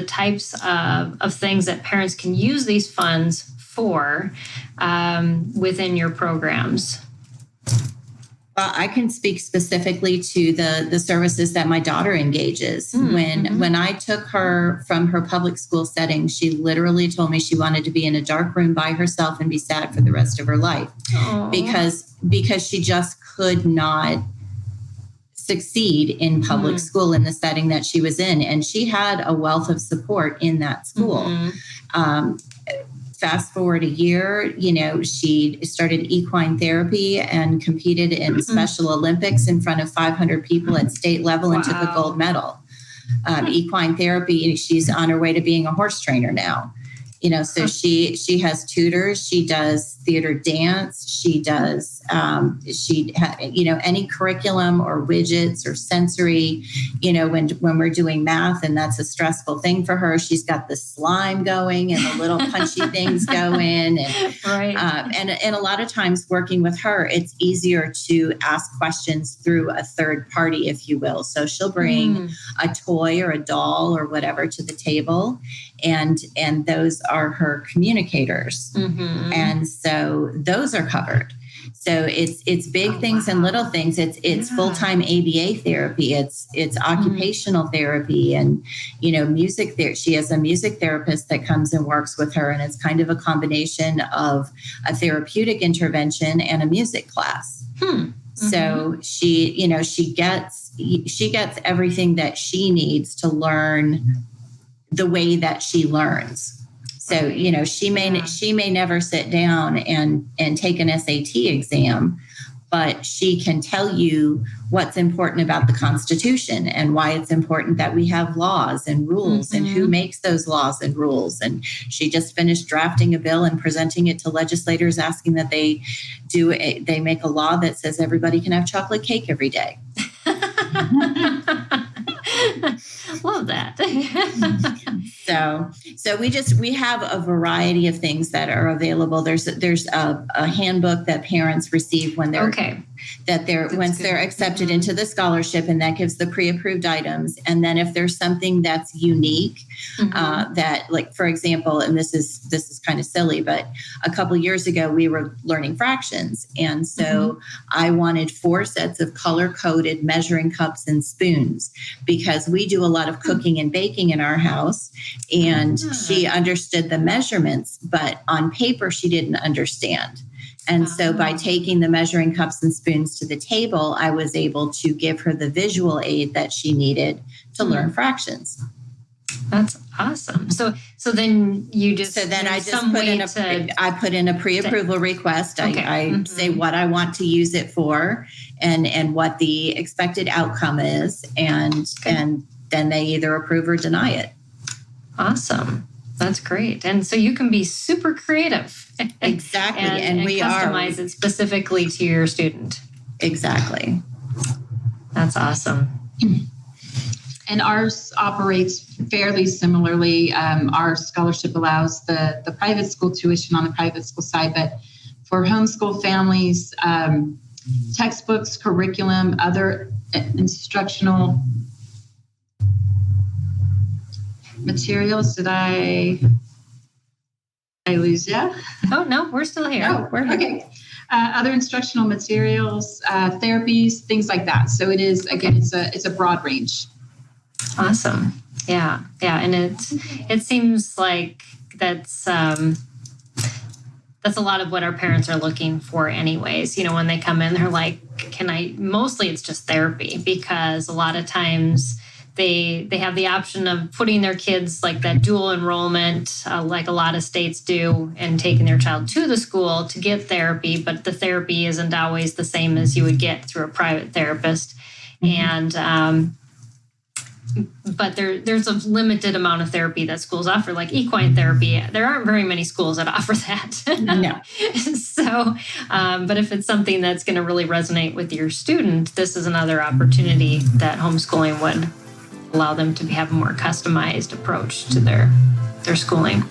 the types of things that parents can use these funds for within your programs? Well, I can speak specifically to the services that my daughter engages. When I took her from her public school setting, she literally told me she wanted to be in a dark room by herself and be sad for the rest of her life. Because she just could not succeed in public school in the setting that she was in. And she had a wealth of support in that school. Fast forward a year, she started equine therapy and competed in Special Olympics in front of 500 people at state level and took a gold medal. Equine therapy, she's on her way to being a horse trainer now. So she has tutors, she does theater dance, she does, any curriculum or widgets or sensory, when we're doing math and that's a stressful thing for her, she's got the slime going and the little punchy things going. And a lot of times working with her, it's easier to ask questions through a third party, if you will. So she'll bring a toy or a doll or whatever to the table. And those are her communicators. And so those are covered. So it's big things and little things. It's full-time ABA therapy. It's occupational therapy and, music therapy. She has a music therapist that comes and works with her. And it's kind of a combination of a therapeutic intervention and a music class. So she gets everything that she needs to learn the way that she learns. So, she may never sit down and take an SAT exam, but she can tell you what's important about the Constitution and why it's important that we have laws and rules and who makes those laws and rules. And she just finished drafting a bill and presenting it to legislators asking that they make a law that says everybody can have chocolate cake every day. Love that. So we have a variety of things that are available. There's a handbook that parents receive when they're once they're accepted into the scholarship, and that gives the pre-approved items. And then if there's something that's unique, that, like, for example, and this is kind of silly, but a couple of years ago we were learning fractions, and so I wanted 4 sets of color-coded measuring cups and spoons because we do a lot of cooking and baking in our house, and she understood the measurements, but on paper she didn't understand. And so by taking the measuring cups and spoons to the table, I was able to give her the visual aid that she needed to learn fractions. That's awesome. So then you just I put in a pre-approval request. I say what I want to use it for and what the expected outcome is, and then they either approve or deny it. Awesome. That's great. And so you can be super creative. Exactly. and we customize it specifically to your student. Exactly. That's awesome. And ours operates fairly similarly. Our scholarship allows the private school tuition on the private school side, but for homeschool families, textbooks, curriculum, other instructional materials. Did I lose you? Oh, no, we're still here. Oh, we're here. Okay. Other instructional materials, therapies, things like that. So it is, again, it's a broad range. Awesome. Yeah. And it seems like that's a lot of what our parents are looking for anyways. When they come in, they're like, mostly it's just therapy, because a lot of times they have the option of putting their kids, like that dual enrollment, like a lot of states do, and taking their child to the school to get therapy, but the therapy isn't always the same as you would get through a private therapist. And but there's a limited amount of therapy that schools offer, like equine therapy. There aren't very many schools that offer that. No. So, but if it's something that's going to really resonate with your student, this is another opportunity that homeschooling would allow them to have a more customized approach to their schooling.